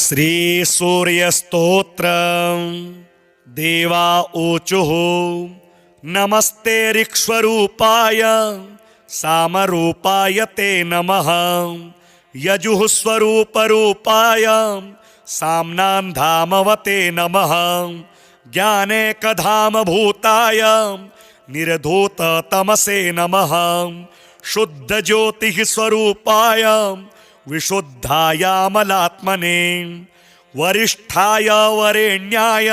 श्री सूर्यस्तोत्र देवा ऊचुः नमस्ते ऋक्स्वरूपाय सामरूपाय ते नमः। यजुः स्वरूपरूपाय साम्नान्धामवते नमः। ज्ञानेकधामभूताय निर्धूततमसे नमः। शुद्धज्योतिः स्वरूपाय विशुद्धायामलात्मने। वरिष्ठाय वरेण्याय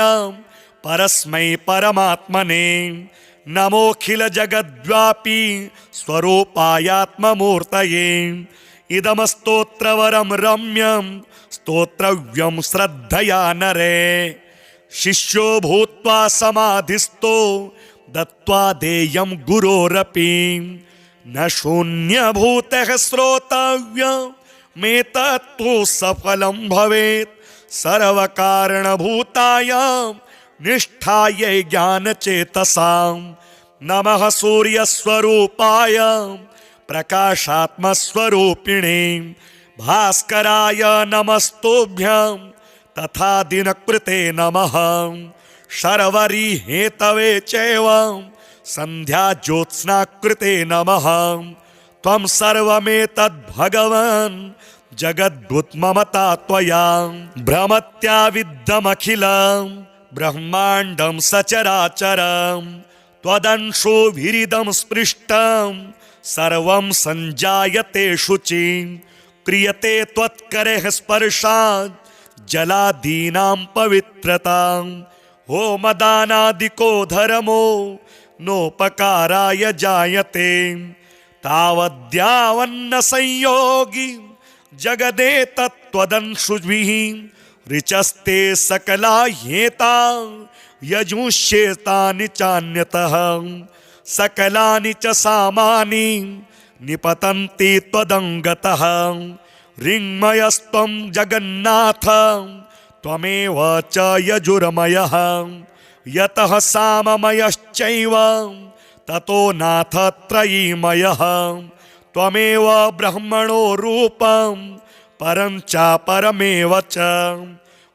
परस्मै परमात्मने। नमोऽखिल जगद्व्यापी स्वरूपायात्ममूर्तये। इदं स्तोत्रवरं रम्यं स्तोत्रव्यं श्रद्धया नरे। शिष्यो भूत्वा समाधिस्थो दत्त्वा देयं गुरोरपि। न शून्यभूतः श्रोतव्यमेतत्तु सफलं भवेत्। सर्वकारणभूतायां निष्ठायै ज्ञानचेतसां। नमः सूर्यस्वरूपाय प्रकाशात्मस्वरूपिणे। भास्कराय नमस्तुभ्यं तथा दिनकृते नमः। शर्वरी हेतवे चैव संध्या ज्योत्स्नाकृते नमः। त्वं सर्वमेतद्भगवन् जगद्भूतममता त्वया। भ्रमत्याविद्धमखिलं ब्रह्माण्डं सचराचरं। त्वदंशोभिरिदं स्पृष्टं सर्वं सञ्जायते शुचि। क्रियते त्वत्करैः स्पर्शात् जलादीनां पवित्रतां। होमदानादिको धर्मो नोपकाराय जायते। तावद्यावन्न संयोगी जगदेतत्त्वदंशुभिः। ऋचस्ते सकला ह्येता यजुष्येतानि चान्यतः। सकलानि च सामानि निपतन्ति त्वदङ्गतः। ऋङ्मयस्त्वं जगन्नाथ त्वमेव च यजुर्मयः। यतः साममयश्चैव ततो नाथ त्रयीमयः। त्वमेव ब्रह्मणो रूपं परं च परमेव च।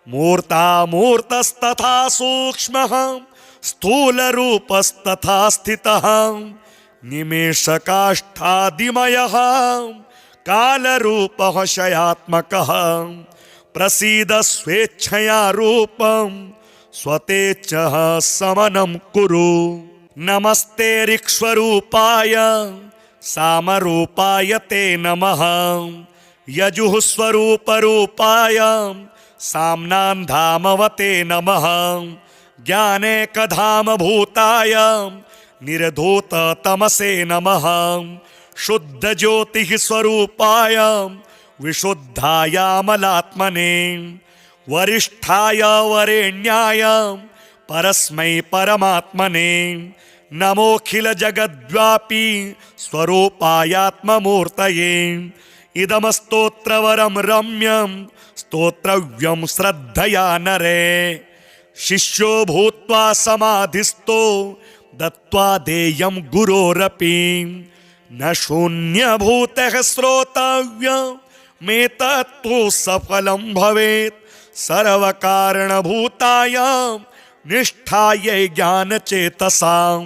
मूर्तामूर्तस्तथा सूक्ष्मः स्थूलरूपस्तथा स्थितः। निमेषकाष्ठादिमयः कालरूपः शयात्मकः। प्रसीद स्वेच्छया रूपं स्वतेच्छः समनं कुरु। नमस्ते ऋक्स्वरूपाय सामरूपाय ते नमः। यजुः स्वरूपरूपाय साम्नान्धामवते नमः। ज्ञानेकधामभूताय निर्धूततमसे नमः। शुद्धज्योतिः स्वरूपाय विशुद्धायामलात्मने। वरिष्ठाय वरेण्याय परस्मै परमात्मने। नमोऽखिल जगद्व्यापी स्वरूपायात्ममूर्तये। इदं स्तोत्रवरं रम्यं स्तोत्रव्यं श्रद्धया नरे। शिष्यो भूत्वा समाधिस्थो दत्त्वा देयं गुरोरपि। न शून्यभूतः श्रोतव्यमेतत्तु सफलं भवेत्। सर्वकारणभूतायां निष्ठायै ज्ञानचेतसां।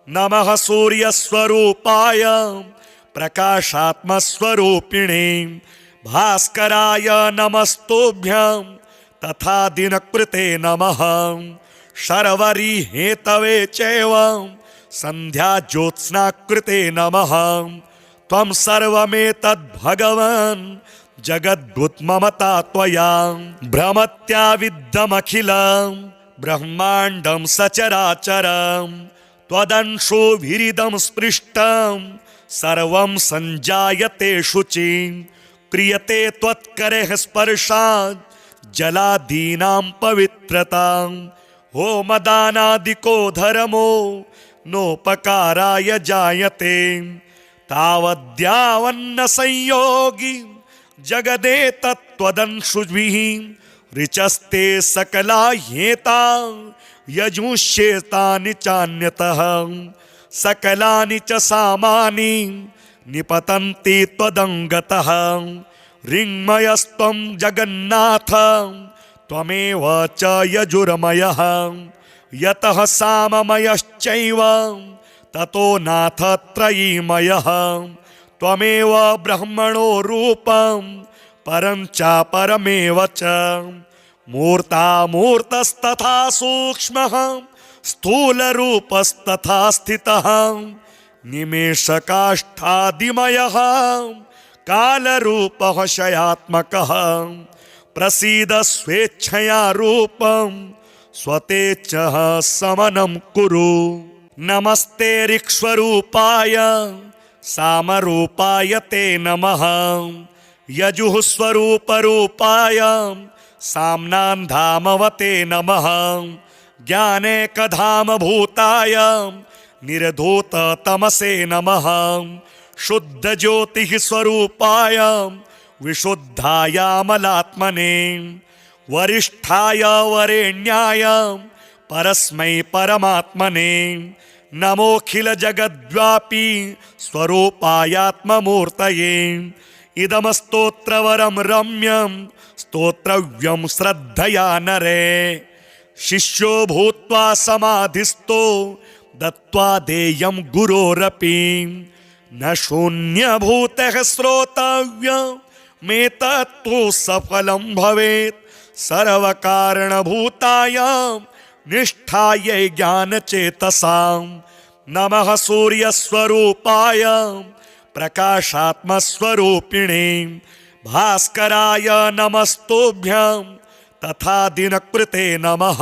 नमः सूर्यस्वरूपाय प्रकाशात्मस्वरूपिणे। भास्कराय नमस्तुभ्यं तथा दिनकृते नमः। शर्वरी हेतवे चैव संध्या ज्योत्स्नाकृते नमः। त्वं सर्वमेतद्भगवन् जगद्भूतममता त्वया। भ्रमत्याविद्धमखिलं ब्रह्माण्डं सचराचरं। त्वदंशोभिरिदं स्पृष्टं सर्वं सञ्जायते शुचि। क्रियते त्वत्करैः स्पर्शात् जलादीनां पवित्रतां। होमदानादिको धर्मो नोपकाराय जायते। तावद्यावन्न संयोगी जगदेतत्त्वदंशुभिः। ऋचस्ते सकला ह्येता यजुष्येतानि चान्यतः। सकलानि च सामानि निपतन्ति त्वदङ्गतः। ऋङ्मयस्त्वं जगन्नाथ त्वमेव च यजुर्मयः यतः साममयश्चैव ततो नाथ त्रयीमयः त्वमेव ब्रह्मणो रूपं परं च परमेव च मूर्तामूर्तस्तथा सूक्ष्मः स्थूलरूपस्तथा स्थितः निमेषकाष्ठादिमयः कालरूपः शयात्मकः प्रसीद स्वेच्छया रूपं स्वतेच्छः समनं कुरु नमस्ते ऋक्स्वरूपाय सामरूपाय ते नमः यजुःस्वरूपरूपाय साम्नान्धामवते नमः ज्ञानेकधामभूताय निर्धूततमसे नमः शुद्धज्योतिः स्वरूपाय विशुद्धायामलात्मने वरिष्ठाय वरेण्याय परस्मै परमात्मने नमोऽखिलजगद्व्यापी स्वरूपायात्ममूर्तये इदमस्तोत्रवरं रम्यं स्तोत्रव्यं श्रद्धया नरे शिष्यो भूत्वा समाधिस्थो दत्त्वा देयं गुरोरपि न शून्यभूतः श्रोतव्यमेतत्तु सफलं भवेत् सर्वकारणभूतायां निष्ठायै ज्ञानचेतसां नमः सूर्यस्वरूपाय प्रकाशात्मस्वरूपिणे भास्कराय नमस्तुभ्यं तथा दिनकृते नमः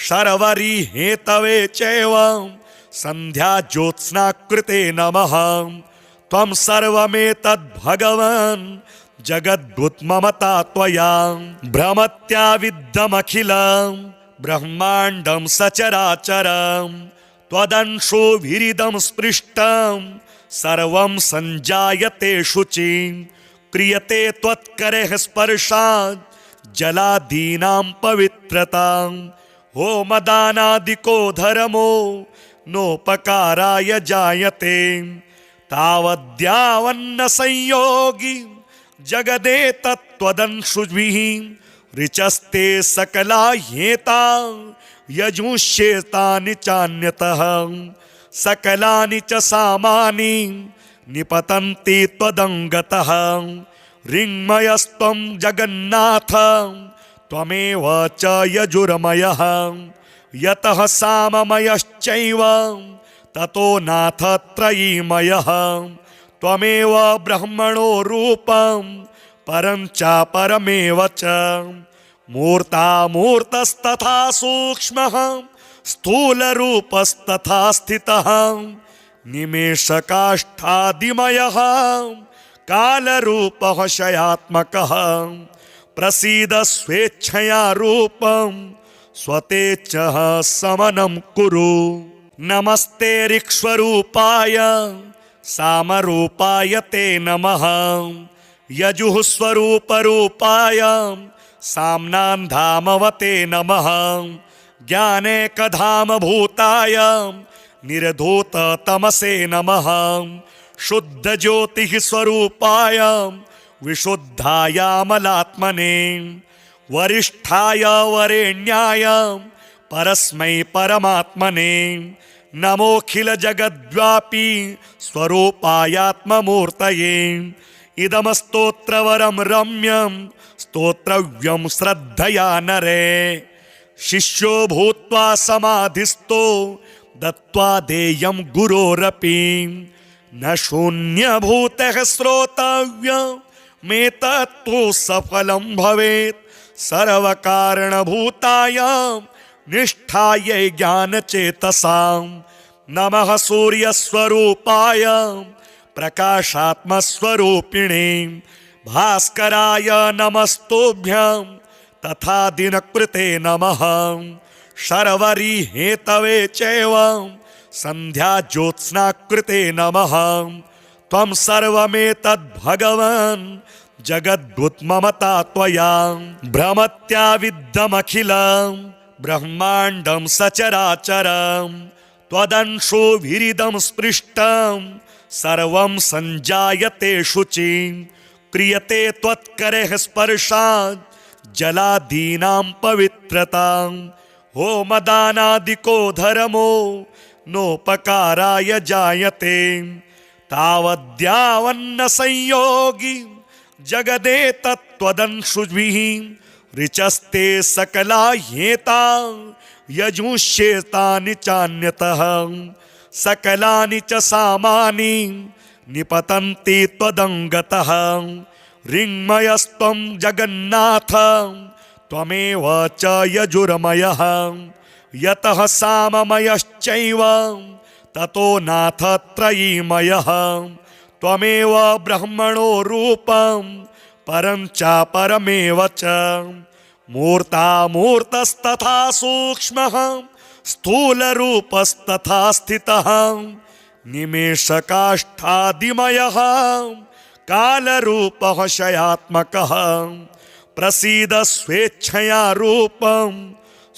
शर्वरी हेतवे चैव सन्ध्याज्योत्स्नाकृते नमः त्वं सर्वमेतद्भगवन् जगद्भूतममता त्वया भ्रमत्याविद्धमखिलं ब्रह्माण्डं सचराचरं त्वदंशोभिरिदं स्पृष्टं सर्वं सञ्जायते शुचि क्रियते त्वत्करेः स्पर्शात् जलादीनां पवित्रतां होमदानादिको धर्मो नोपकाराय जायते तावद्यावन्न संयोगी जगदेतत्त्वदंशुभिः ऋचस्ते सकला ह्येता यजुष्येतानि चान्यतः सकलानि च सामानि निपतन्ति त्वदङ्गतः ऋङ्मयस्त्वं जगन्नाथ त्वमेव च यजुर्मयः यतः साममयश्चैव ततो नाथ त्रयीमयः त्वमेव ब्रह्मणो रूपं परं च परमेव च मूर्तामूर्तस्तथा सूक्ष्मः स्थूलरूपस्तथा स्थितः निमेषकाष्ठादिमयः कालरूपः शयात्मकः प्रसीद स्वेच्छया रूपं स्वतेच्छः समनं कुरु नमस्ते ऋक्स्वरूपाय सामरूपाय ते नमः यजुःस्वरूपरूपाय साम्नान्धामवते नमः ज्ञानेकधामभूताय निर्धूततमसे नमः शुद्धज्योतिः स्वरूपाय विशुद्धायामलात्मने वरिष्ठाय वरेण्याय परस्मै परमात्मने नमोऽखिलजगद्व्यापी स्वरूपायात्ममूर्तये इदमस्तोत्रवरं रम्यं स्तोत्रव्यं श्रद्धया नरे शिष्यो भूत्वा समाधिस्थो दत्त्वा देयं गुरोरपि न शून्यभूतः श्रोतव्यमेतत्तु सफलं भवेत् सर्वकारणभूतायां निष्ठायै ज्ञानचेतसां नमः सूर्यस्वरूपाय प्रकाशात्मस्वरूपिणे भास्कराय नमस्तुभ्यं तथा दिनकृते नमः शर्वरी हेतवे चैव सन्ध्याज्योत्स्नाकृते नमः त्वं सर्वमेतद्भगवन् जगद्भूतममता त्वया भ्रमत्याविद्धमखिलं ब्रह्माण्डं सचराचरं त्वदंशोभिरिदं स्पृष्टं सर्वं सञ्जायते शुचि क्रियते त्वत्करेः स्पर्शात् जलादीनां पवित्रतां होमदानादिको धर्मो नोपकाराय जायते तावद्यावन्न संयोगी जगदेतत्त्वदंशुभिः ऋचस्ते सकला ह्येता यजुष्येतानि चान्यतः सकलानि च सामानि निपतन्ति त्वदङ्गतः ऋङ्मयस्त्वं जगन्नाथ त्वमेव च यजुर्मयः यतः साममयश्चैव ततो नाथ त्रयीमयः त्वमेव ब्रह्मणो रूपं परं च परमेव च मूर्तामूर्तस्तथा सूक्ष्मः स्थूलरूपस्तथा स्थितः निमेषकाष्ठादिमयः कालरूपः शयात्मकः प्रसीद स्वेच्छया रूपं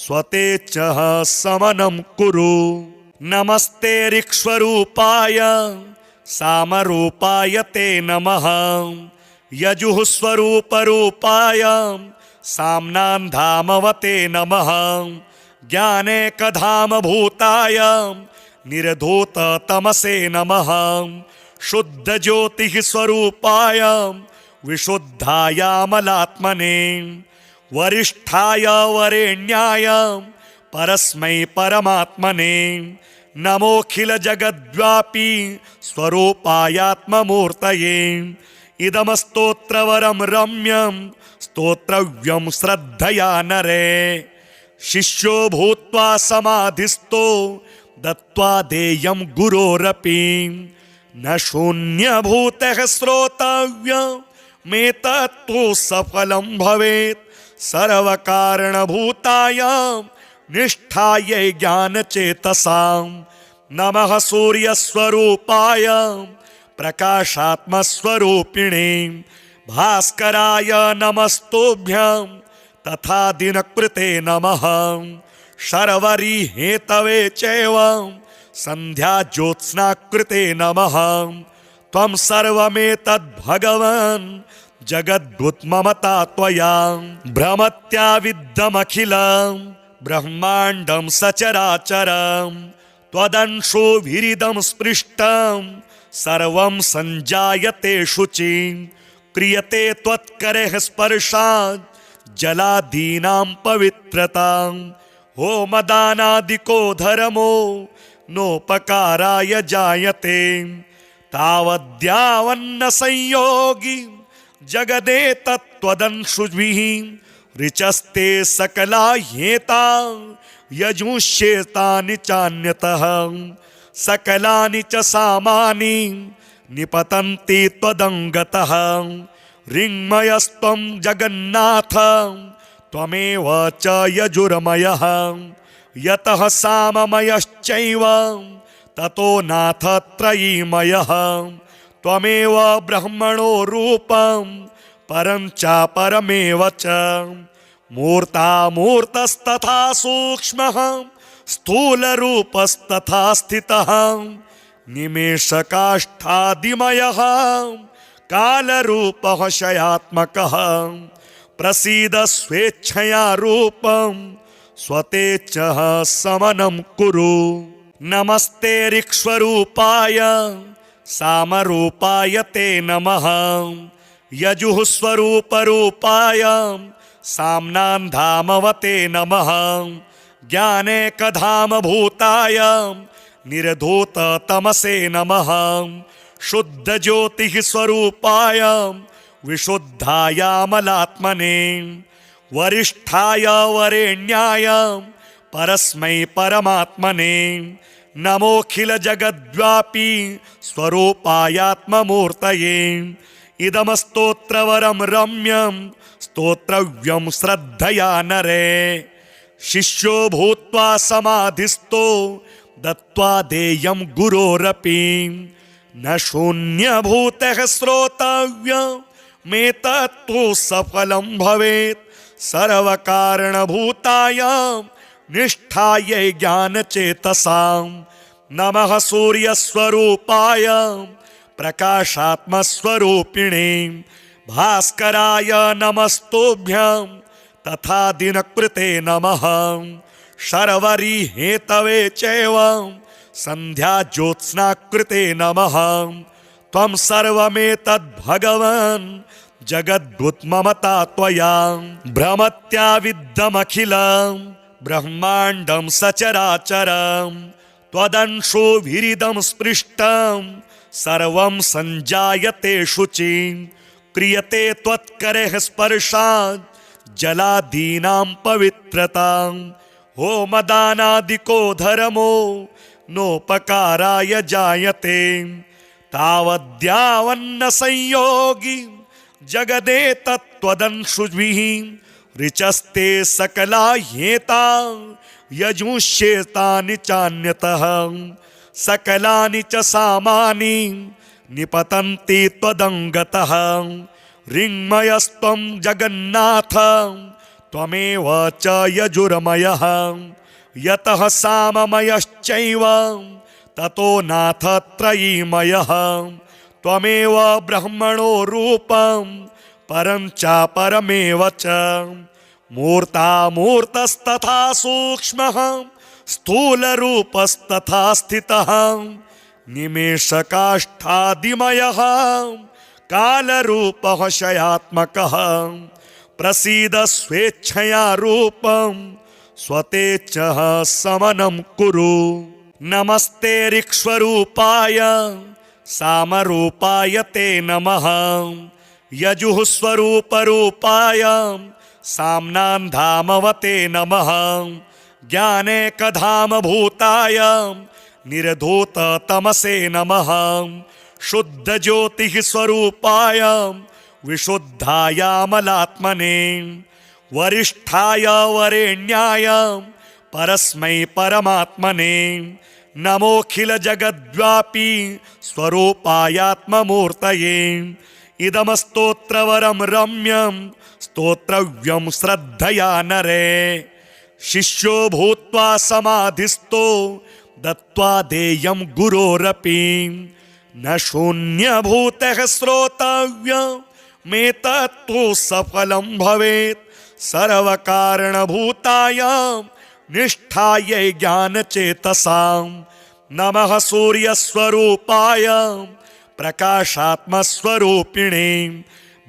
स्वतेच्छः समनं कुरु नमस्ते ऋक्स्वरूपाय सामरूपाय ते नमः यजुः स्वरूपरूपाय साम्नान्धामवते नमः ज्ञानेकधामभूताय निर्धूततमसे नमः शुद्धज्योतिः स्वरूपाय विशुद्धायामलात्मने वरिष्ठाय वरेण्याय परस्मै परमात्मने नमोऽखिलजगद्व्यापी स्वरूपायात्ममूर्तये इदमस्तोत्रवरं रम्यं स्तोत्रव्यं श्रद्धया नरे शिष्यो भूत्वा समाधिस्थो दत्त्वा देयं गुरोरपि न शून्यभूतः श्रोतव्यमेतत्तु सफलं भवेत् सर्वकारणभूताय निष्ठायै ज्ञानचेतसां नमः सूर्यस्वरूपाय प्रकाशात्मस्वरूपिणे भास्कराय नमस्तुभ्यं तथा दिनकृते नमः शर्वरी हेतवे चैव सन्ध्याज्योत्स्नाकृते नमः त्वं सर्वमेतद्भगवन् जगद्भुत्ममता त्वया भ्रमत्याविद्धमखिलं ब्रह्माण्डं सचराचरं त्वदंशोभिरिदं स्पृष्टं सर्वं सञ्जायते शुचि क्रियते त्वत्करेः स्पर्शात् जलादीनां पवित्रतां होमदानादिको धर्मो नोपकाराय जायते तावद्यावन्न संयोगी जगदेतत्त्वदंशुभिः ऋचस्ते सकला ह्येता यजुष्येतानि चान्यतः सकलानि च सामानि निपतन्ति त्वदङ्गतः ऋङ्मयस्त्वं जगन्नाथ त्वमेव च यजुर्मयः यतः साममयश्चैव ततो नाथ त्रयीमयः त्वमेव ब्रह्मणो रूपं परं च परमेव च मूर्तामूर्तस्तथा सूक्ष्मः स्थूलरूपस्तथा स्थितः निमेषकाष्ठादिमयः कालरूपः शयात्मकः प्रसीद स्वेच्छया रूपं स्वतेच्छः समनं कुरु नमस्ते ऋक्स्वरूपाय सामरूपाय ते नमः यजुः स्वरूपरूपाय साम्नान्धामवते नमः ज्ञानेकधामभूताय निर्धूततमसे नमः शुद्धज्योतिः स्वरूपाय विशुद्धायामलात्मने वरिष्ठाय वरेण्याय परस्मै परमात्मने नमोऽखिलजगद्व्यापी स्वरूपायात्ममूर्तये इदमस्तोत्रवरं रम्यं स्तोत्रव्यं श्रद्धया नरे शिष्यो भूत्वा समाधिस्थो दत्त्वा देयं गुरोरपि न शून्यभूतः श्रोतव्यमेतत्तु सफलं भवेत् सर्वकारणभूताय निष्ठायै ज्ञानचेतसां नमः सूर्यस्वरूपाय प्रकाशात्मस्वरूपिणे भास्कराय नमस्तुभ्यं तथा दिनकृते नमः शर्वरी हेतवे चैव संध्या ज्योत्स्नाकृते नमः त्वं सर्वमेतद्भगवन् जगद्भूतममता त्वया भ्रमत्याविद्धमखिलं ब्रह्माण्डं सचराचरं त्वदंशोभिरिदं स्पृष्टं सर्वं सञ्जायते शुचिं क्रियते त्वत्करेः स्पर्शात् जलादीनां पवित्रतां होमदानादिको धर्मो नोपकाराय जायते तावद्यावन्न संयोगी जगदेतत्त्वदंशुभिः ऋचस्ते सकला ह्येता यजुष्येतानि चान्यतः सकलानि च सामानि निपतन्ति त्वदङ्गतः ऋङ्मयस्त्वं जगन्नाथ त्वमेव च यजुर्मयः यतः साममयश्चैव ततो नाथ त्रयीमयः त्वमेव ब्रह्मणो रूपं परं च परमेव च मूर्तामूर्तस्तथा सूक्ष्मः स्थूलरूपस्तथा स्थितः निमेषकाष्ठादिमयः कालरूपः शयात्मकः प्रसीद स्वेच्छया रूपं स्वतेच्छः समनं कुरु नमस्ते ऋक्स्वरूपाय सामरूपाय ते नमः यजुः स्वरूपरूपाय साम्नान्धामवते नमः ज्ञानेकधामभूताय निर्धूततमसे नमः शुद्धज्योतिः स्वरूपाय विशुद्धायामलात्मने वरिष्ठाय वरेण्याय परस्मै परमात्मने नमोऽखिलजगद्व्यापी स्वरूपायात्ममूर्तये इदमस्तोत्रवरं रम्यं स्तोत्रव्यं श्रद्धया नरे शिष्यो भूत्वा समाधिस्थो दत्त्वा देयं गुरोरपि न शून्यभूतः श्रोतव्यमेतत्तु सफलं भवेत् सर्वकारणभूतायां निष्ठायै ज्ञानचेतसां नमः सूर्यस्वरूपाय प्रकाशात्मस्वरूपिणे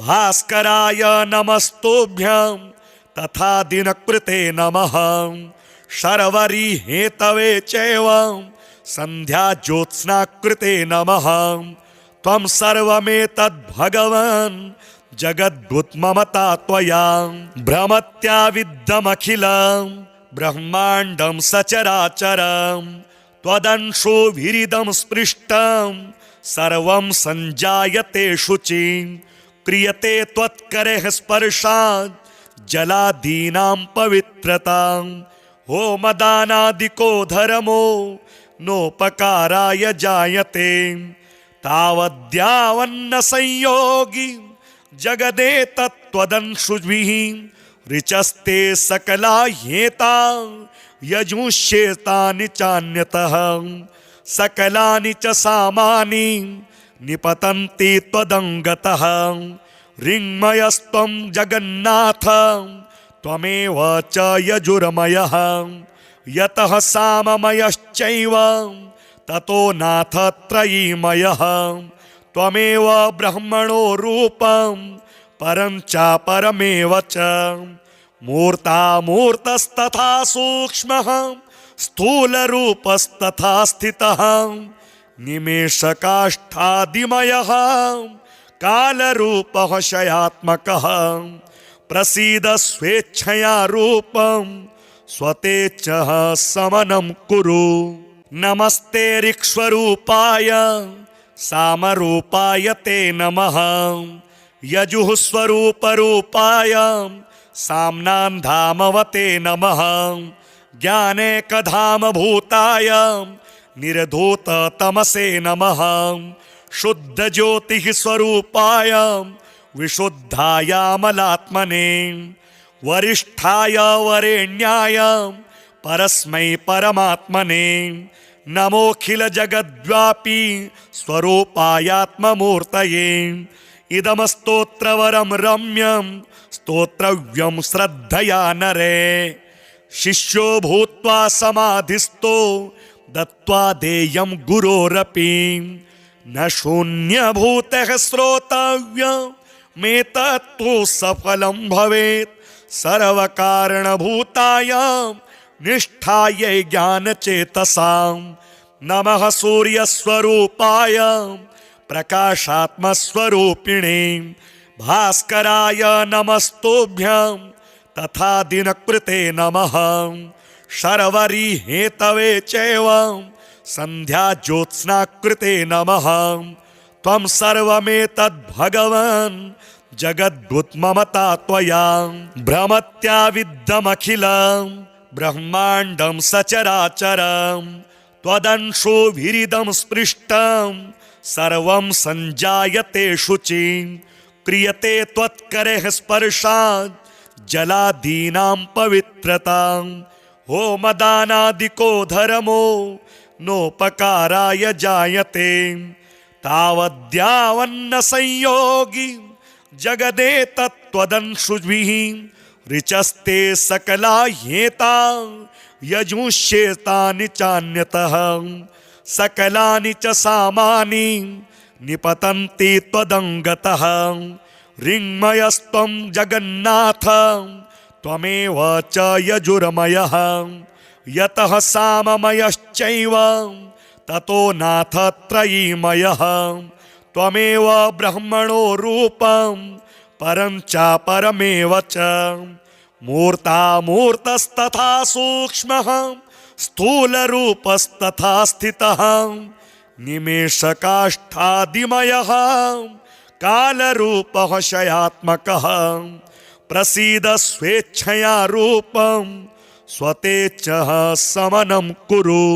भास्कराय नमस्तुभ्यं तथा दिनकृते नमः शर्वरी हेतवे चैव संध्या ज्योत्स्नाकृते नमः त्वं सर्वमेतद्भगवन् जगद्भूतममता त्वया भ्रमत्याविद्धमखिलं ब्रह्माण्डं सचराचरं त्वदंशोभिरिदं स्पृष्टं सर्वं सञ्जायते शुचिं क्रियते त्वत्करेः स्पर्शात् जलादीनां पवित्रतां होमदानादिको धर्मो नोपकाराय जायते तावद्यावन्न संयोगी जगदेतत्त्वदंशुभिः ऋचस्ते सकला ह्येता यजुष्येतानि चान्यतः सकलानि च सामानि निपतन्ति त्वदङ्गतः ऋङ्मयस्त्वं जगन्नाथ त्वमेव च यजुर्मयः यतः साममयश्चैव ततो नाथ त्रयीमयः त्वमेव ब्रह्मणो रूपं परं च परमेव च मूर्तामूर्तस्तथा सूक्ष्मः स्थूलरूपस्तथा स्थितः निमेषकाष्ठादिमयः कालरूपः शयात्मकः प्रसीद स्वेच्छया रूपं स्वतेच्छः समनं कुरु नमस्ते ऋक्स्वरूपाय सामरूपाय ते नमः यजुः स्वरूपरूपाय साम्नान्धामवते नमः ज्ञानेकधामभूताय निर्धूततमसे नमः शुद्धज्योतिः स्वरूपाय विशुद्धायामलात्मने वरिष्ठाय वरेण्याय परस्मै परमात्मने नमोऽखिलजगद्व्यापी स्वरूपायात्ममूर्तये इदमस्तोत्रवरं रम्यं स्तोत्रव्यं श्रद्धया नरे शिष्यो भूत्वा समाधिस्थो दत्त्वा देयं गुरोरपि न शून्यभूतः श्रोतव्यमेतत्तु सफलं भवेत् सर्वकारणभूतायां निष्ठायै ज्ञानचेतसां नमः सूर्यस्वरूपाय प्रकाशात्मस्वरूपिणे भास्कराय नमस्तुभ्यं तथा दिनकृते नमः शर्वरी हेतवे चैव संध्या ज्योत्स्नाकृते नमः त्वं सर्वमेतद्भगवन् जगद्भूतममता त्वया भ्रमत्याविद्धमखिलं ब्रह्माण्डं सचराचरं त्वदंशोभिरिदं स्पृष्टं सर्वं सञ्जायते शुचि क्रियते त्वत्करेः स्पर्शात् जलादीनां पवित्रतां होमदानादिको धर्मो नोपकाराय जायते तावद्यावन्न संयोगी जगदेतत्त्वदंशुभिः ऋचस्ते सकला ह्येता यजुष्येतानि चान्यतः सकलानि च सामानि निपतन्ति त्वदङ्गतः ऋङ्मयस्त्वं जगन्नाथ त्वमेव च यजुर्मयः यतः साममयश्चैव ततो नाथ त्रयीमयः त्वमेव ब्रह्मणो रूपं परं च परमेव च मूर्तामूर्तस्तथा सूक्ष्मः स्थूलरूपस्तथा स्थितः निमेषकाष्ठादिमयः कालरूपः शयात्मकः प्रसीद स्वेच्छया रूपं स्वतेच्छः समनं कुरु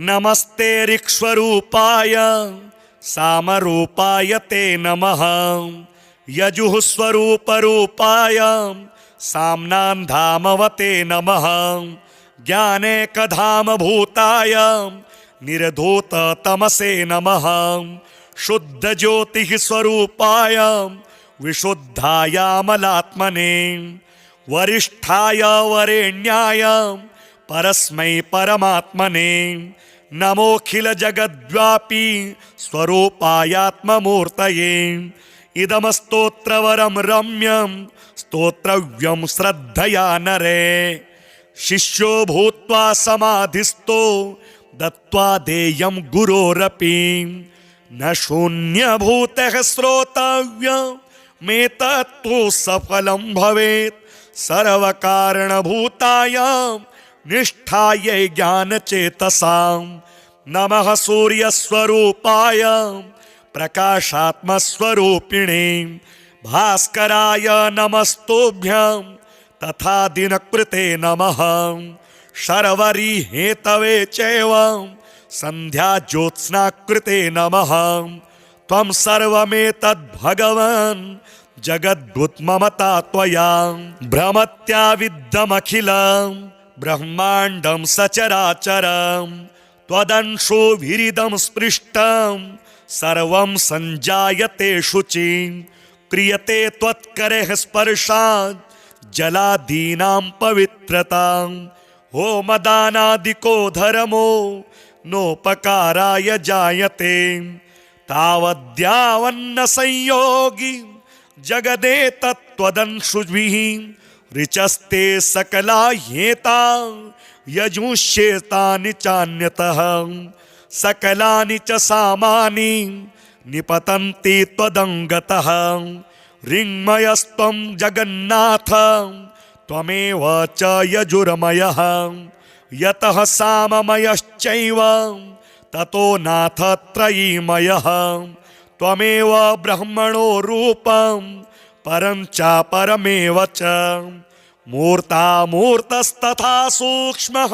नमस्ते ऋक्स्वरूपाय सामरूपाय ते नमः यजुः स्वरूपरूपाय साम्नान्धामवते नमः ज्ञानेकधामभूताय निर्धूततमसे नमः शुद्धज्योतिः स्वरूपाय विशुद्धायामलात्मने वरिष्ठाय वरेण्याय परस्मै परमात्मने नमोऽखिलजगद्व्यापी स्वरूपायात्ममूर्तये इदमस्तोत्रवरं रम्यं स्तोत्रव्यं श्रद्धया नरे शिष्यो भूत्वा समाधिस्थो दत्त्वा देयं गुरोरपि न शून्यभूतः श्रोतव्यमेतत्तु सफलं भवेत् सर्वकारणभूतायां निष्ठायै ज्ञानचेतसां नमः सूर्यस्वरूपाय प्रकाशात्मस्वरूपिणे भास्कराय नमस्तुभ्यं तथा दिनकृते नमः शर्वरी हेतवे चैव संध्या ज्योत्स्नाकृते नमः त्वं सर्वमेतद्भगवन् जगद्भूतममता त्वया भ्रमत्याविद्धमखिलं ब्रह्माण्डं सचराचरं त्वदंशोभिरिदं स्पृष्टं सर्वं सञ्जायते शुचि क्रियते त्वत्करेः स्पर्शात् जलादीनां पवित्रतां होमदानादिको धर्मो नोपकाराय जायते तावद्यावन्न संयोगी जगदेतत्त्वदंशुभिः ऋचस्ते सकला ह्येता यजुष्येतानि चान्यतः सकलानि च सामानि निपतन्ति त्वदङ्गतः ऋङ्मयस्त्वं जगन्नाथ त्वमेव च यजुर्मयः यतः साममयश्चैव ततो नाथ त्रयीमयः त्वमेव ब्रह्मणो रूपं परं च परमेव च मूर्तामूर्तस्तथा सूक्ष्मः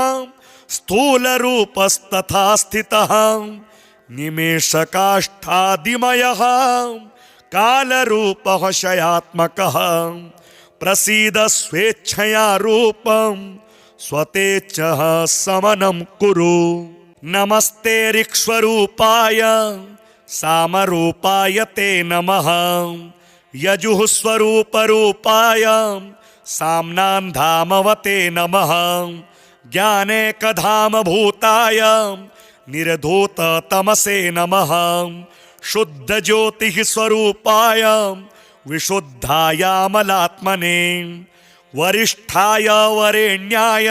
स्थूलरूपस्तथा स्थितः निमेषकाष्ठादिमयः कालरूपः शयात्मकः प्रसीद स्वेच्छया रूपं स्वतेच्छः समनं कुरु नमस्ते ऋक्स्वरूपाय सामरूपाय ते नमः। यजुः स्वरूपरूपाय साम्नान्धामवते नमः। ज्ञानेकधामभूताय निर्धूततमसे नमः। शुद्धज्योतिः स्वरूपाय विशुद्धायामलात्मने। वरिष्ठाय वरेण्याय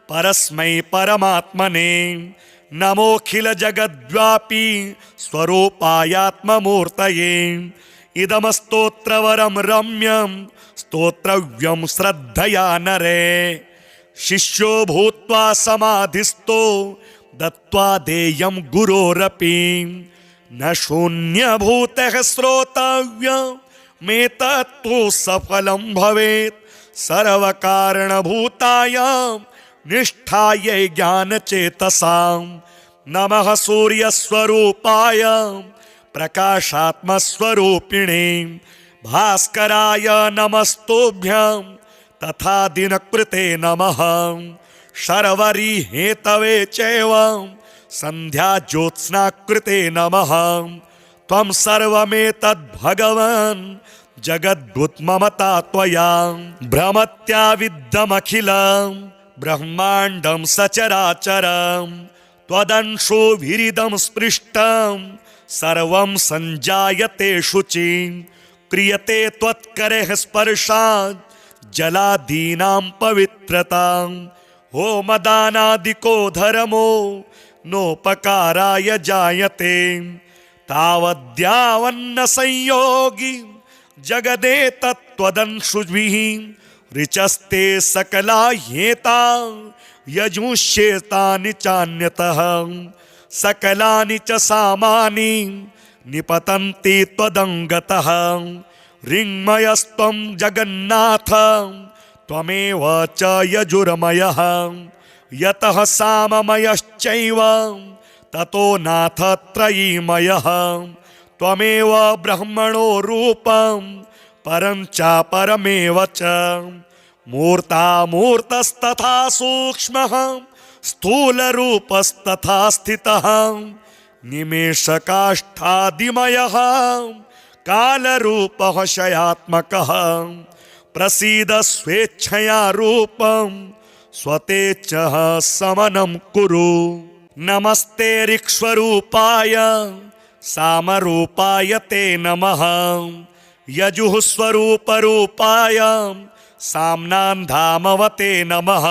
परस्मै परमात्मने। नमोऽखिलजगद्व्यापी स्वरूपायात्ममूर्तये। इदमस्तोत्रवरं रम्यं स्तोत्रव्यं श्रद्धया नरे। शिष्यो भूत्वा समाधिस्थो दत्त्वा देयं गुरोरपि। न शून्यभूतः श्रोतव्यमेतत्तु सफलं भवेत्। सर्वकारणभूतायां निष्ठायै ज्ञानचेतसां। नमः सूर्यस्वरूपाय प्रकाशात्मस्वरूपिणे। भास्कराय नमस्तुभ्यं तथा दिनकृते नमः। शर्वरी हेतवे चैव सन्ध्याज्योत्स्नाकृते नमः। त्वं सर्वमेतद्भगवन् जगद्भूतममता त्वया। भ्रमत्याविद्धमखिलं ब्रह्माण्डं सचराचरं। त्वदंशोभिरिदं स्पृष्टं सर्वं सञ्जायते शुचि। क्रियते त्वत्करेः स्पर्शात् जलादीनां पवित्रतां। होमदानादिको धर्मो नोपकाराय जायते। तावद्यावन्न संयोगी जगदेतत्त्वदंशुभिः। ऋचस्ते सकला ह्येता यजुष्येतानि चान्यतः। सकलानि च सामानि निपतन्ति त्वदङ्गतः। ऋङ्मयस्त्वं जगन्नाथ त्वमेव च यजुर्मयः। यतः साममयश्चैव ततो नाथ त्रयीमयः। त्वमेव ब्रह्मणो रूपं परं च परमेव च। मूर्तामूर्तस्तथा सूक्ष्मः स्थूलरूपस्तथा स्थितः। निमेषकाष्ठादिमयः कालरूपः शयात्मकः। प्रसीद स्वेच्छया रूपं स्वतेच्छः समनं कुरु। नमस्ते ऋक्स्वरूपाय सामरूपाय ते नमः। यजुः स्वरूपरूपाय साम्नान्धामवते नमः।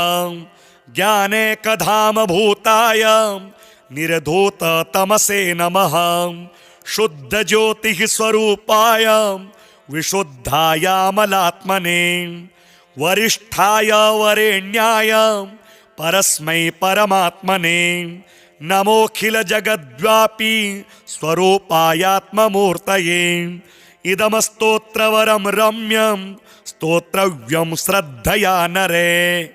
ज्ञानेकधामभूताय निर्धूततमसे नमः। शुद्धज्योतिः स्वरूपाय विशुद्धायामलात्मने। वरिष्ठाय वरेण्याय परस्मै परमात्मने। नमोऽखिलजगद्व्यापी स्वरूपायात्ममूर्तये। इदमस्तोत्रवरं रम्यं स्तोत्रव्यं श्रद्धया नरे।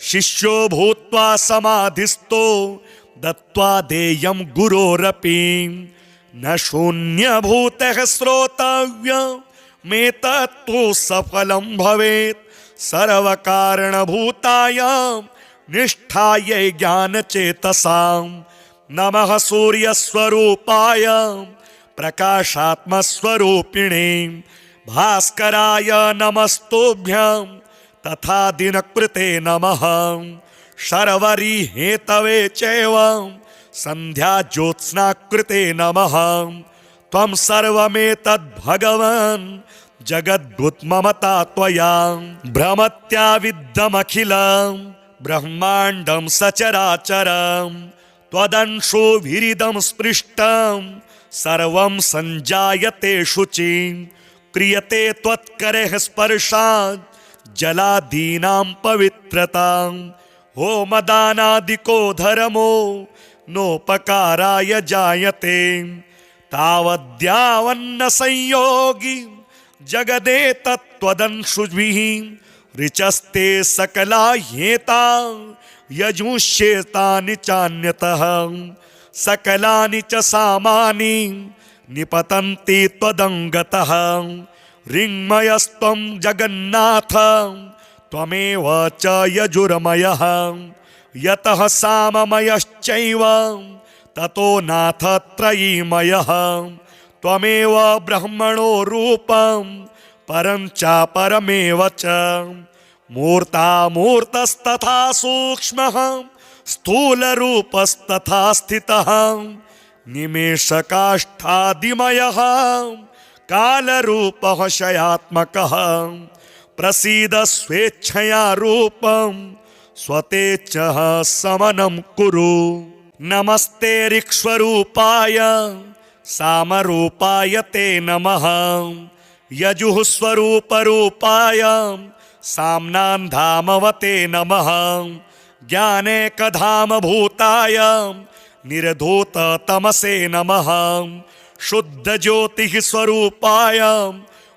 शिष्यो भूत्वा समाधिस्थो दत्त्वा देयं गुरोरपि। न शून्यभूतः श्रोतव्यमेतत्तु सफलं भवेत्। सर्वकारणभूतायां निष्ठायै ज्ञानचेतसां। नमः सूर्यस्वरूपाय प्रकाशात्मस्वरूपिणे। भास्कराय नमस्तुभ्यं तथा दिनकृते नमः। शर्वरी हेतवे चैव सन्ध्याज्योत्स्नाकृते नमः। त्वं सर्वमेतद्भगवन् जगद्भूतममता त्वया। भ्रमत्याविद्धमखिलं ब्रह्माण्डं सचराचरं। त्वदंशोभिरिदं स्पृष्टं सर्वं सञ्जायते शुचि। क्रियते त्वत्करेः स्पर्शात् जलादीनां पवित्रतां। होमदानादिको धर्मो नोपकाराय जायते। तावद्यावन्न संयोगी जगदेतत्त्वदंशुभिः। ऋचस्ते सकला ह्येता यजुष्येतानि चान्यतः। सकलानि च सामानि निपतन्ति त्वदङ्गतः। ऋङ्मयस्त्वं जगन्नाथ त्वमेव च यजुर्मयः। यतः साममयश्चैव ततो नाथ त्रयीमयः त्वमेव ब्रह्मणो रूपं परं च परमेव च मूर्तामूर्तस्तथा सूक्ष्मः स्थूलरूपस्तथा स्थितः निमेषकाष्ठादिमयः कालरूपः शयात्मकः प्रसीद स्वेच्छया रूपं स्वतेच्छः समनं कुरु। नमस्ते ऋक्स्वरूपाय सामरूपाय ते नमः यजुःस्वरूपरूपाय साम्नान्धामवते नमः ज्ञानेकधामभूताय निर्धूततमसे नमः शुद्धज्योतिः स्वरूपाय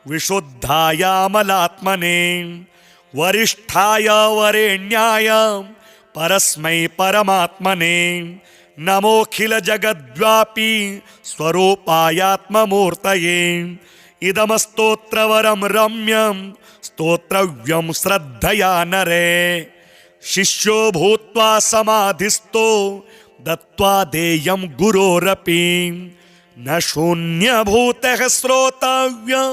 विशुद्धायामलात्मने वरिष्ठाय वरेण्याय परस्मै परमात्मने नमोऽखिलजगद्व्यापी स्वरूपायात्ममूर्तये इदमस्तोत्रवरं रम्यं स्तोत्रव्यं श्रद्धया नरे शिष्यो भूत्वा समाधिस्थो दत्त्वा देयं गुरोरपि न शून्यभूतः श्रोतव्यमेतत्तु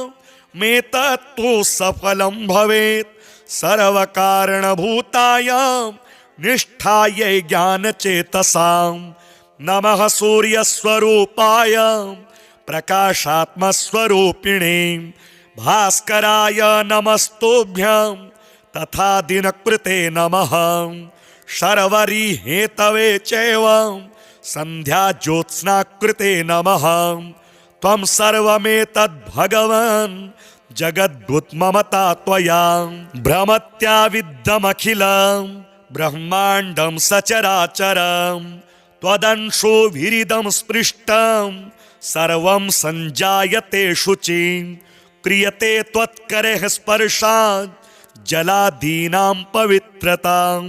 सफलं भवेत् सर्वकारणभूतायां निष्ठायै ज्ञानचेतसां नमः सूर्यस्वरूपाय प्रकाशात्मस्वरूपिणे भास्कराय नमस्तुभ्यं तथा दिनकृते नमः शर्वरी हेतवे चैव संध्याज्योत्स्नाकृते नमः त्वं सर्वमेतद्भगवन् जगद्भूतममता त्वया भ्रमत्याविद्धमखिलं ब्रह्माण्डं सचराचरं त्वदंशोभिरिदं स्पृष्टं सर्वं सञ्जायते शुचि क्रियते त्वत्करेः स्पर्शात् जलादीनां पवित्रतां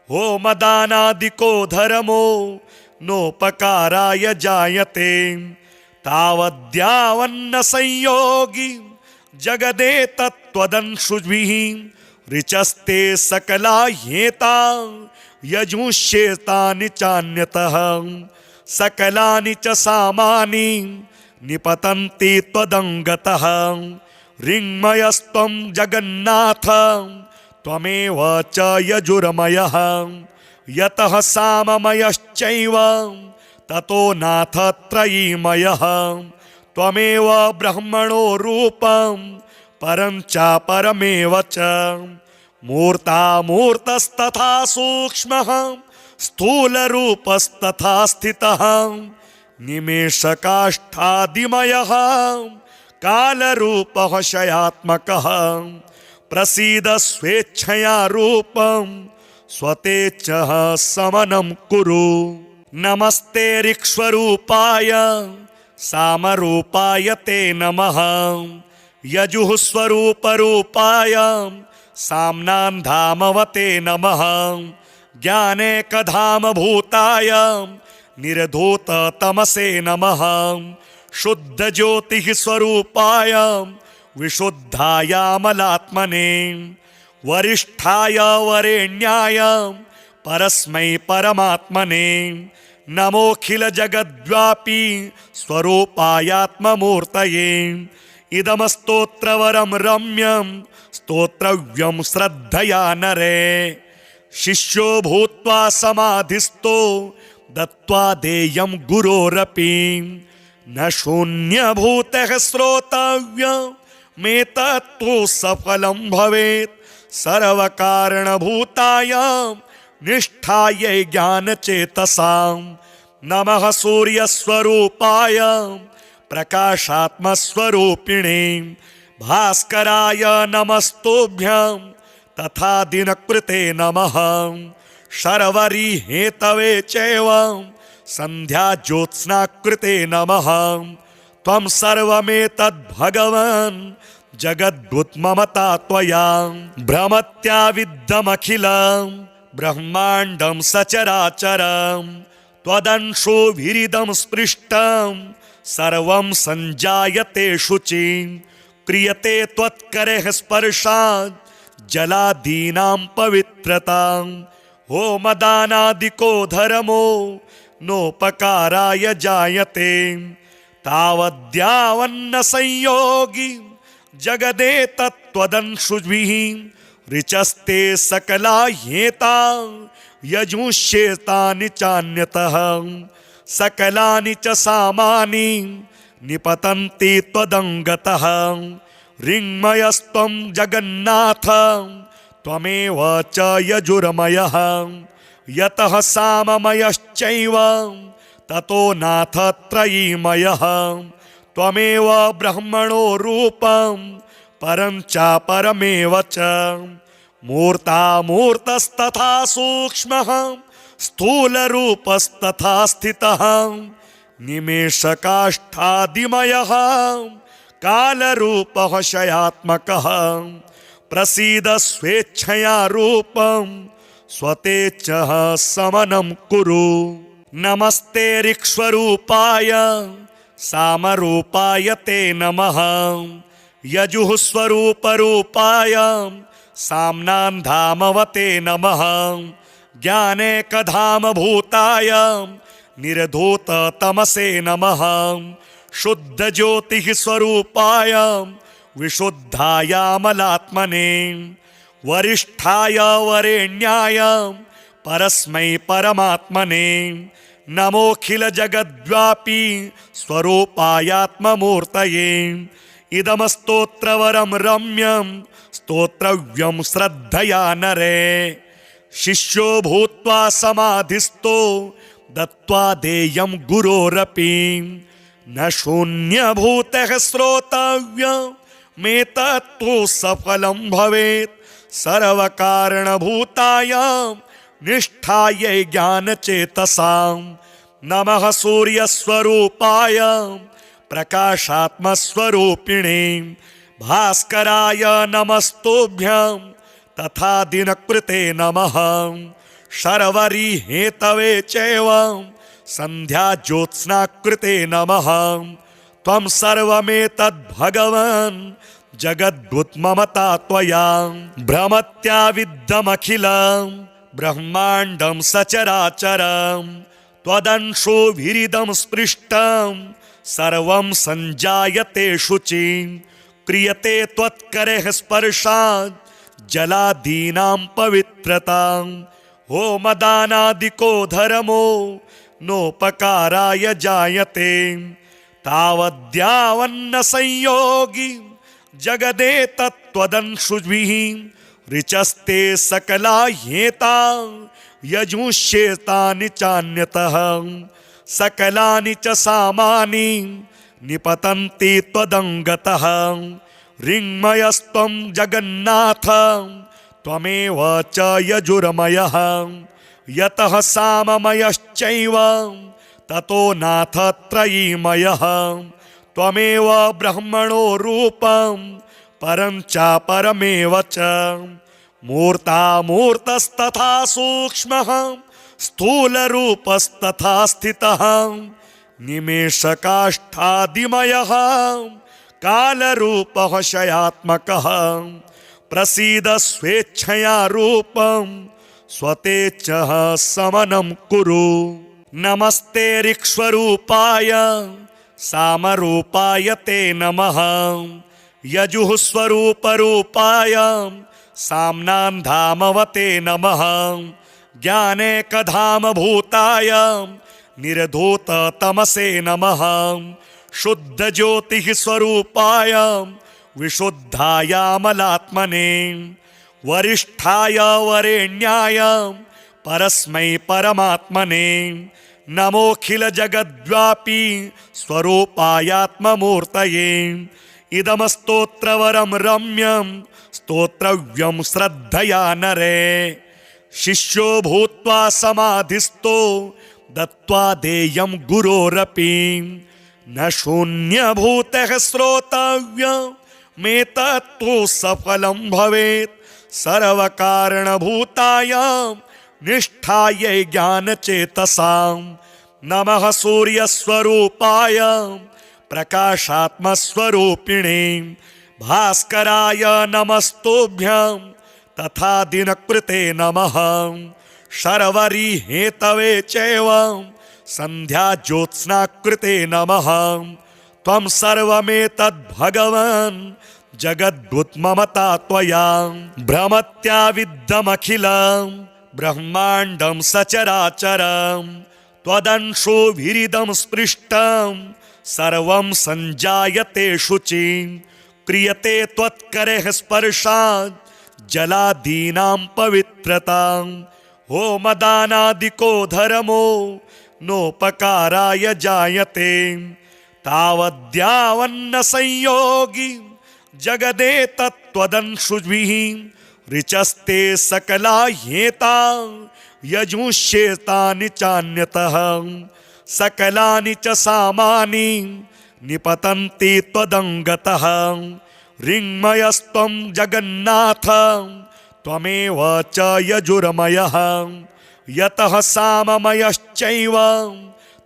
होमदानादिको धर्मो नोपकाराय जायते तावद्यावन्न संयोगी जगदेतत्त्वदंशुभिः ऋचस्ते सकला ह्येता यजुष्येतानि चान्यतः सकलानि च सामानि निपतन्ति त्वदङ्गतः ऋङ्मयस्त्वं जगन्नाथ त्वमेव च यजुर्मयः यतः साममयश्चैव ततो नाथ त्रयीमयः त्वमेव ब्रह्मणो रूपं परं च परमेव च मूर्तामूर्तस्तथा सूक्ष्मः स्थूलरूपस्तथा स्थितः निमेषकाष्ठादिमयः कालरूपः शयात्मकः प्रसीद स्वेच्छया रूपं स्वतेच्छः समनं कुरु। नमस्ते ऋक्स्वरूपाय सामरूपाय ते नमः यजुःस्वरूपरूपाय साम्नान्धामवते नमः ज्ञानेकधामभूताय निर्धूततमसे नमः शुद्धज्योतिः स्वरूपाय विशुद्धायामलात्मने वरिष्ठाय वरेण्याय परस्मै परमात्मने नमोऽखिलजगद्व्यापी स्वरूपायात्ममूर्तये इदमस्तोत्रवरं रम्यं स्तोत्रव्यं श्रद्धया नरे शिष्यो भूत्वा समाधिस्थो दत्त्वा देयं गुरोरपि न शून्यभूतः श्रोतव्यमेतत्तु सफलं भवेत् सर्वकारणभूतायां निष्ठायै ज्ञानचेतसां नमः सूर्यस्वरूपाय प्रकाशात्मस्वरूपिणे भास्कराय नमस्तुभ्यं तथा दिनकृते नमः शर्वरी हेतवे चैव संध्याज्योत्स्नाकृते नमः त्वं सर्वमेतद्भगवन् जगद्भूतममता त्वया भ्रमत्याविद्धमखिलं ब्रह्माण्डं सचराचरं त्वदंशोभिरिदं स्पृष्टं सर्वं सञ्जायते शुचि क्रियते त्वत्करेः स्पर्शात् जलादीनां पवित्रतां होमदानादिको धर्मो नोपकाराय जायते तावद्यावन्न संयोगी जगदेतत्त्वदंशुभिः ऋचस्ते सकला ह्येता यजुष्येतानि चान्यतः सकलानि च सामानि निपतन्ति त्वदङ्गतः ऋङ्मयस्त्वं जगन्नाथ त्वमेव च यजुर्मयः यतः साममयश्चैव ततो नाथ त्रयीमयः त्वमेव ब्रह्मणो रूपं परं च परमेव च मूर्तामूर्तस्तथा सूक्ष्मः स्थूलरूपस्तथा स्थितः निमेषकाष्ठादिमयः कालरूपः शयात्मकः प्रसीद स्वेच्छया रूपं स्वतेच्छः समनं कुरु नमस्ते ऋक्स्वरूपाय सामरूपाय ते नमः यजुः स्वरूपरूपाय साम्नान्धामवते नमः ज्ञानेकधामभूताय निर्धूततमसे नमः शुद्धज्योतिः स्वरूपाय विशुद्धायामलात्मने वरिष्ठाय वरेण्याय परस्मै परमात्मने नमोऽखिलजगद्व्यापी स्वरूपायात्ममूर्तये इदमस्तोत्रवरं रम्यं स्तोत्रव्यं श्रद्धया नरे शिष्यो भूत्वा समाधिस्थो दत्त्वा देयं गुरोरपि न शून्यभूतः श्रोतव्यमेतत्तु सफलं भवेत् सर्वकारणभूतायां निष्ठायै ज्ञानचेतसां नमः सूर्यस्वरूपाय प्रकाशात्मस्वरूपिणे भास्कराय नमस्तुभ्यं तथा दिनकृते नमः शर्वरी हेतवे चैव सन्ध्याज्योत्स्नाकृते नमः त्वं सर्वमेतद्भगवन् जगद्भूतममता त्वया भ्रमत्याविद्धमखिलं ब्रह्माण्डं सचराचरं त्वदंशोभिरिदं स्पृष्टं सर्वं सञ्जायते शुचिं क्रियते त्वत्करेः स्पर्शात् जलादीनां पवित्रतां होमदानादिको धर्मो नोपकाराय जायते तावद्यावन्न संयोगी जगदेतत्त्वदंशुभिः ऋचस्ते सकला ह्येता यजुष्येतानि चान्यतः सकलानि च सामानि निपतन्ति त्वदङ्गतः ऋङ्मयस्त्वं जगन्नाथ त्वमेव च यजुर्मयः यतः साममयश्चैव ततो नाथ त्रयीमयः त्वमेव ब्रह्मणो रूपं परं च परमेव च मूर्तामूर्तस्तथा सूक्ष्मः स्थूलरूपस्तथा स्थितः निमेषकाष्ठादिमयः कालरूपः शयात्मकः प्रसीद स्वेच्छया रूपं स्वतेच्छः समनं कुरु नमस्ते ऋक्स्वरूपाय सामरूपाय ते नमः यजुः स्वरूपरूपाय साम्नान्धामवते नमः ज्ञानेकधामभूताय निर्धूततमसे नमः शुद्धज्योतिः स्वरूपाय विशुद्धायामलात्मने वरिष्ठाय वरेण्याय परस्मै परमात्मने नमोऽखिलजगद्व्यापी स्वरूपायात्ममूर्तये इदमस्तोत्रवरं रम्यं स्तोत्रव्यं श्रद्धया नरे शिष्यो भूत्वा समाधिस्थो दत्त्वा देयं गुरोरपि न शून्यभूतः श्रोतव्यमेतत्तु सफलं भवेत् सर्वकारणभूतायां निष्ठायै ज्ञानचेतसां नमः सूर्यस्वरूपाय प्रकाशात्मस्वरूपिणे भास्कराय नमस्तुभ्यं तथा दिनकृते नमः शर्वरी हेतवे चैव संध्या ज्योत्स्ना कृते नमः त्वं सर्वमेतद् भगवन् जगद्भूतममता त्वया भ्रमत्याविद्धमखिलं ब्रह्माण्डं सचराचरं त्वदंशो विरिदं स्पृष्टं सर्वं संजायते शुचिं क्रियते त्वत्करेः स्पर्शात् जलादीनां पवित्रतां होमदानादिको धर्मो नोपकाराय जायते तावद्यावन्न संयोगी जगदेतत्त्वदंशुभिः ऋचस्ते सकला ह्येता यजुष्येतानि चान्यतः सकलानि च सामानि निपतन्ति त्वदङ्गतः ऋङ्मयस्त्वं जगन्नाथ त्वमेव च यजुर्मयः यतः साममयश्चैव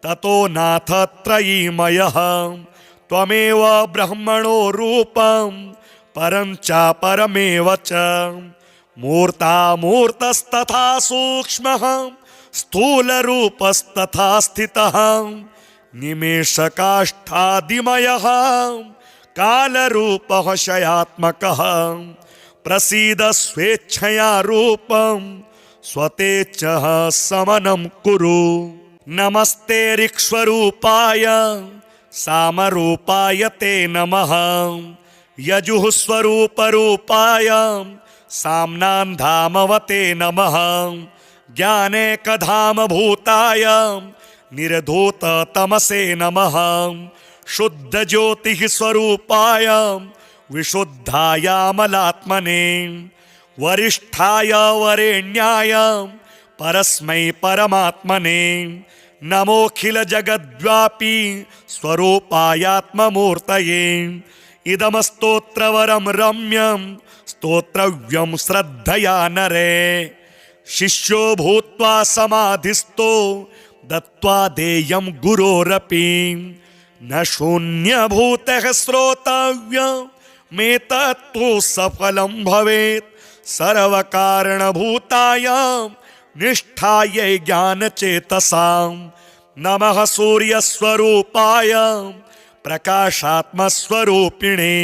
ततो नाथ त्रयीमयः त्वमेव ब्रह्मणो रूपं परं च परमेव च मूर्तामूर्तस्तथा सूक्ष्मः स्थूलरूपस्तथा स्थितः निमेषकाष्ठादिमयः कालरूपः शयात्मकः प्रसीद स्वेच्छया रूपं स्वतेच्छः समनं कुरु नमस्ते ऋक्स्वरूपाय सामरूपाय ते नमः यजुः स्वरूपरूपाय साम्नान्धामवते नमः ज्ञानेकधामभूताय निर्धूततमसे नमः शुद्धज्योतिः स्वरूपाय विशुद्धायामलात्मने वरिष्ठाय वरेण्याय परस्मै परमात्मने नमोऽखिलजगद्व्यापी स्वरूपायात्ममूर्तये इदमस्तोत्रवरं रम्यं स्तोत्रव्यं श्रद्धया नरे शिष्यो भूत्वा समाधिस्थो दत्त्वा देयं गुरोरपि न शून्यभूतः श्रोतव्यमेतत्तु सफलं भवेत् सर्वकारणभूतायां निष्ठायै ज्ञानचेतसां नमः सूर्यस्वरूपाय प्रकाशात्मस्वरूपिणे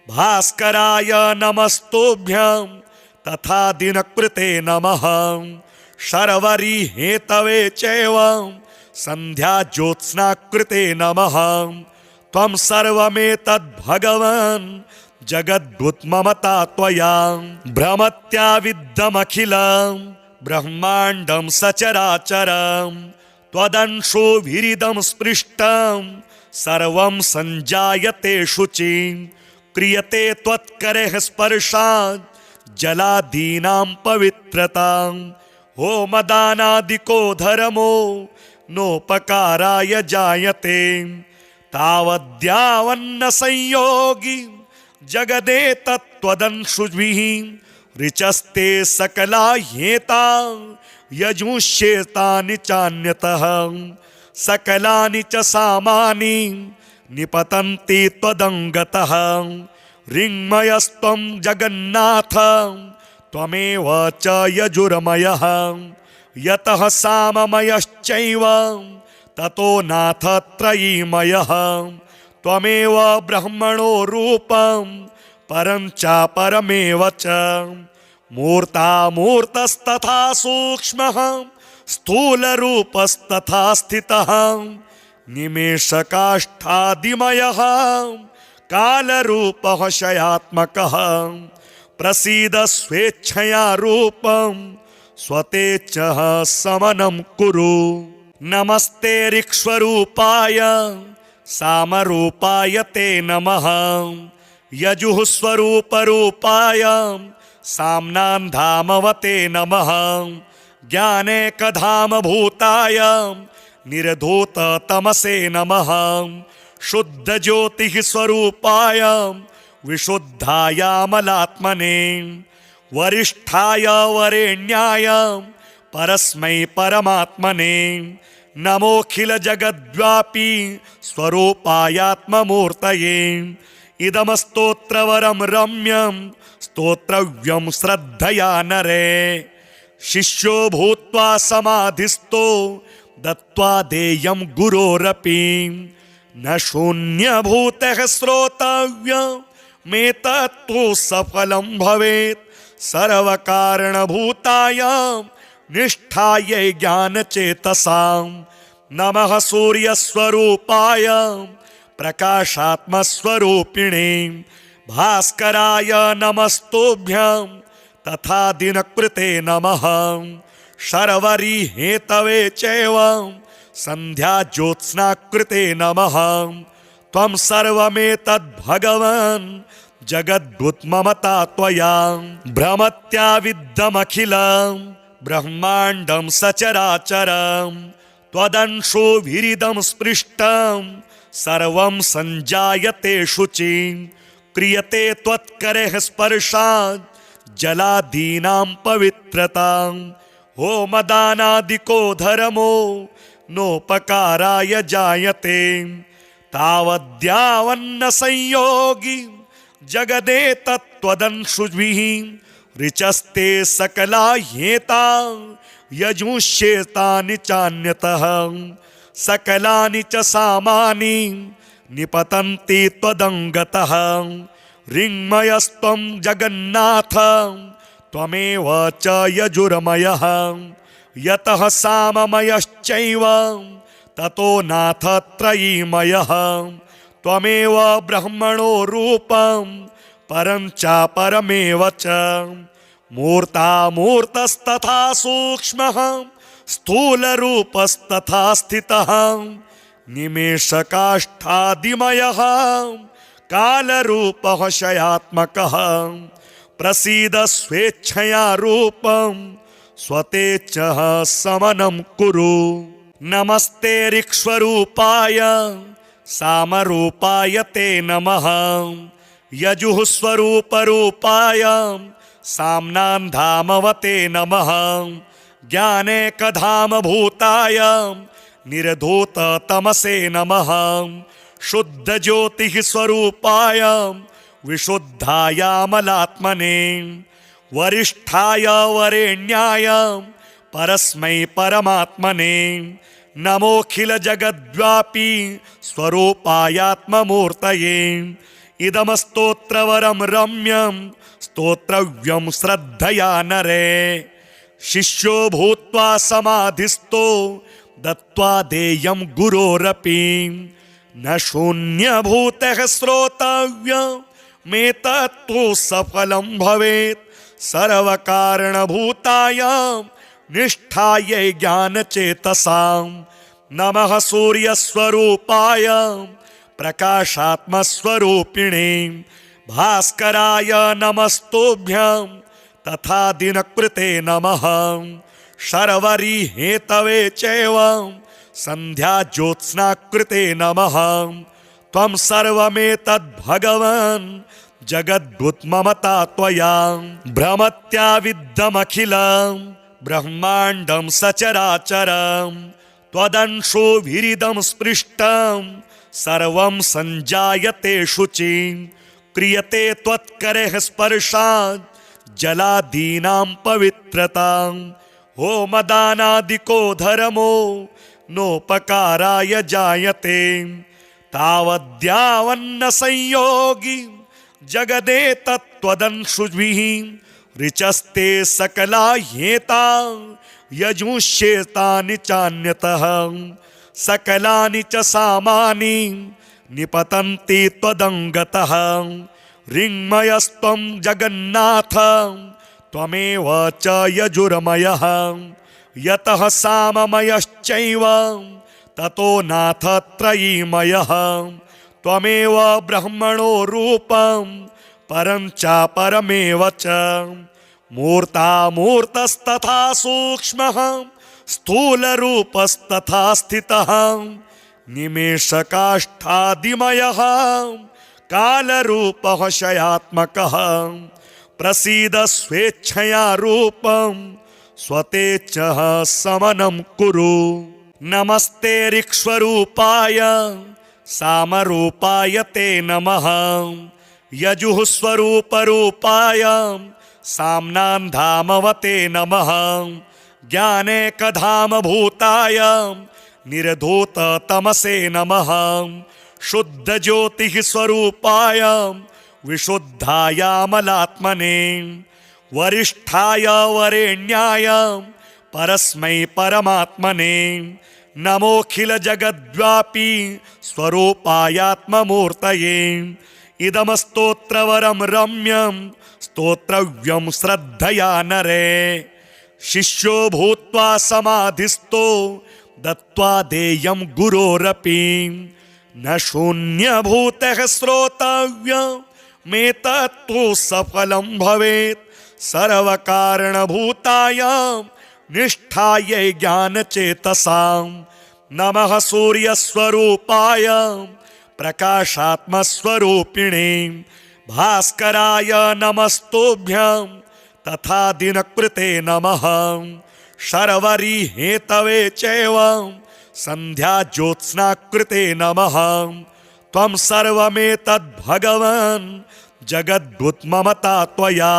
भास्कराय नमस्तुभ्यं तथा दिनकृते नमः शर्वरी हेतवे चैव संध्या ज्योत्स्ना कृते नमः त्वं सर्वमेतद् भगवन् जगद्भूतममता त्वया भ्रमत्याविद्धमखिलं ब्रह्माण्डं सचराचरं त्वदंशो विरिदं स्पृष्टं सर्वं संजायते शुचिं क्रियते त्वत्करेः स्पर्शात् जलादीनां पवित्रतां होमदानादिको धर्मो नोपकाराय जायते तावद्यावन्न संयोगी जगदेतत्त्वदंशुभिः ऋचस्ते सकला ह्येता यजुष्येतानि चान्यतः सकलानि च सामानि निपतन्ति त्वदङ्गतः ऋङ्मयस्त्वं जगन्नाथ त्वमेव च यजुर्मयः यतः साममयश्चैव ततो नाथ त्रयीमयः त्वमेव ब्रह्मणो रूपं परं च परमेव च मूर्तामूर्तस्तथा सूक्ष्मः स्थूलरूपस्तथा स्थितः निमेषकाष्ठादिमयः कालरूपः शयात्मकः प्रसीद स्वेच्छया रूपं स्वतेच्छः समनं कुरु नमस्ते ऋक्स्वरूपाय सामरूपाय ते नमः यजुः स्वरूपरूपाय साम्नान्धामवते नमः ज्ञानेकधामभूताय निर्धूततमसे नमः शुद्धज्योतिः स्वरूपाय विशुद्धायामलात्मने वरिष्ठाय वरेण्याय परस्मै परमात्मने नमोऽखिलजगद्व्यापी स्वरूपायात्ममूर्तये इदमस्तोत्रवरं रम्यं स्तोत्रव्यं श्रद्धया नरे शिष्यो भूत्वा समाधिस्थो दत्त्वा देयं गुरोरपि न शून्यभूतः श्रोतव्यमेतत्तु सफलं भवेत् सर्वकारणभूतायां निष्ठायै ज्ञानचेतसां नमः सूर्यस्वरूपाय प्रकाशात्मस्वरूपिणे भास्कराय नमस्तुभ्यं तथा दिनकृते नमः शर्वरी हेतवे चैव संध्या ज्योत्स्नाकृते नमः त्वं सर्वमेतद्भगवन् जगद्भूतममता त्वया भ्रमत्याविद्धमखिलं ब्रह्माण्डं सचराचरं त्वदंशो विरिदं स्पृष्टं सर्वं सञ्जायते शुचि क्रियते त्वत्करेः स्पर्शात् जलादीनां पवित्रतां होमदानादिको धर्मो नोपकाराय जायते तावद्यावन्न संयोगी जगदेतत्त्वदंशुभिः ऋचस्ते सकला ह्येता यजुष्येतानि चान्यतः सकलानि च सामानि निपतन्ति त्वदङ्गतः ऋङ्मयस्त्वं जगन्नाथ त्वमेव च यजुर्मयः यतः साममयश्चैव ततो नाथ त्रयीमयः त्वमेव ब्रह्मणो रूपं परं च परमेव च मूर्तामूर्तस्तथा सूक्ष्मः स्थूलरूपस्तथा स्थितः निमेषकाष्ठादिमयः कालरूपः शयात्मकः प्रसीद स्वेच्छया रूपं स्वतेच्छः समनं कुरु नमस्ते ऋक्स्वरूपाय सामरूपाय ते नमः यजुः स्वरूपरूपाय साम्नान्धामवते नमः ज्ञानेकधामभूताय निर्धूततमसे नमः शुद्धज्योतिः स्वरूपाय विशुद्धायामलात्मने वरिष्ठाय वरेण्याय परस्मै परमात्मने नमोऽखिलजगद्व्यापी स्वरूपायात्ममूर्तये इदमस्तोत्रवरं रम्यं स्तोत्रव्यं श्रद्धया नरे शिष्यो भूत्वा समाधिस्थो दत्त्वा देयं गुरोरपि न शून्यभूतः श्रोतव्यमेतत्तु सफलं भवेत् सर्वकारणभूतायां निष्ठायै ज्ञानचेतसां नमः सूर्यस्वरूपाय प्रकाशात्मस्वरूपिणे भास्कराय नमस्तुभ्यं तथा दिनकृते नमः शर्वरी हेतवे चैव संध्या ज्योत्स्नाकृते नमः त्वं सर्वमेतद्भगवन् जगद्भूतममता त्वया भ्रमत्याविद्धमखिलं ब्रह्माण्डं सचराचरं त्वदंशो विरिदं स्पृष्टं सर्वं सञ्जायते शुचि क्रियते त्वत्करेः स्पर्शात् जलादीनां पवित्रतां होमदानादिको धर्मो नोपकाराय जायते तावद्यावन्न संयोगी जगदेतत्त्वदंशुभिः ऋचस्ते सकला ह्येता यजुष्येतानि चान्यतः सकलानि च सामानि निपतन्ति त्वदङ्गतः ऋङ्मयस्त्वं जगन्नाथ त्वमेव च यजुर्मयः यतः साममयश्चैव ततो नाथ त्रयीमयः त्वमेव ब्रह्मणो रूपं परं च परमेव च मूर्तामूर्तस्तथा सूक्ष्मः स्थूलरूपस्तथा स्थितः निमेषकाष्ठादिमयः कालरूपः शयात्मकः प्रसीद स्वेच्छया रूपं स्वतेच्छः समनं कुरु नमस्ते ऋक्स्वरूपाय सामरूपाय ते नमः यजुः स्वरूपरूपाय साम्नान्धामवते नमः ज्ञानेकधाम भूताय निर्धूत तमसे नमः शुद्ध ज्योतिः स्वरूपाय विशुद्धाय अमलात्मने वरिष्ठाय वरेण्याय परस्मै परमात्मने नमोऽखिल जगद्व्यापी स्वरूपायात्ममूर्तये इदम स्तोत्रवरं रम्यं स्तोत्रव्यं श्रद्धया नरे शिष्यो भूत्वा समाधिस्थो दत्त्वा देयं गुरोरपि न शून्यभूतः श्रोतव्यमेतत्तु सफलं भवेत् सर्वकारणभूतायां निष्ठायै ज्ञानचेतसां नमः सूर्यस्वरूपाय प्रकाशात्मस्वरूपिणे भास्कराय नमस्तुभ्यं तथा दिनकृते नमः शर्वरी हेतवे चैव संध्या ज्योत्स्नाकृते नमः त्वं सर्वमेतद्भगवन् जगद्भूतममता त्वया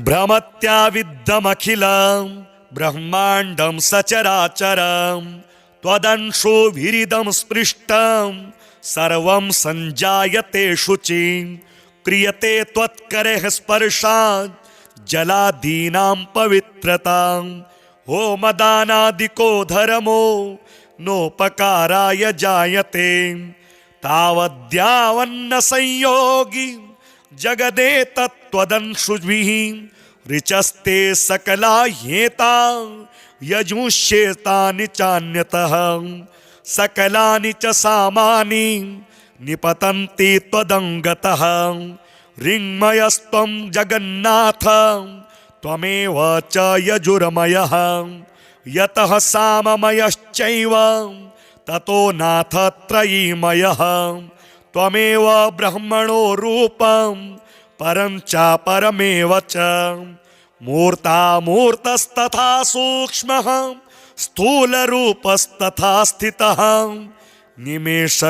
भ्रमत्याविद्धमखिलं ब्रह्माण्डं सचराचरं त्वदंशोभिरिदं स्पृष्टं सर्वं सञ्जायते शुचि क्रियते त्वत्करः स्पर्शात् जलादीनां पवित्रतां होमदानादिको धर्मो नोपकाराय जायते तावद्यावन्न संयोगी जगदेतत्त्वदंशुभिः ऋचस्ते सकला ह्येता यजुष्येतानि चान्यतः सकलानि च सामानि निपतन्ति त्वदङ्गतः ऋङ्मयस्त्वं जगन्नाथ त्वमेव च यजुर्मयः यतः साममयश्चैव ततो नाथ त्रयीमयः त्वमेव ब्रह्मणो रूपं परं च परमेव च मूर्तामूर्तस्तथा सूक्ष्मः स्थूलरूपस्तथा स्थितः निमेषकाष्ठादिमयः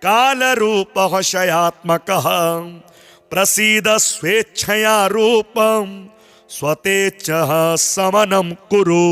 कालरूपः शयात्मकः प्रसीद स्वेच्छया रूपं स्वतेच्छः समनं कुरु।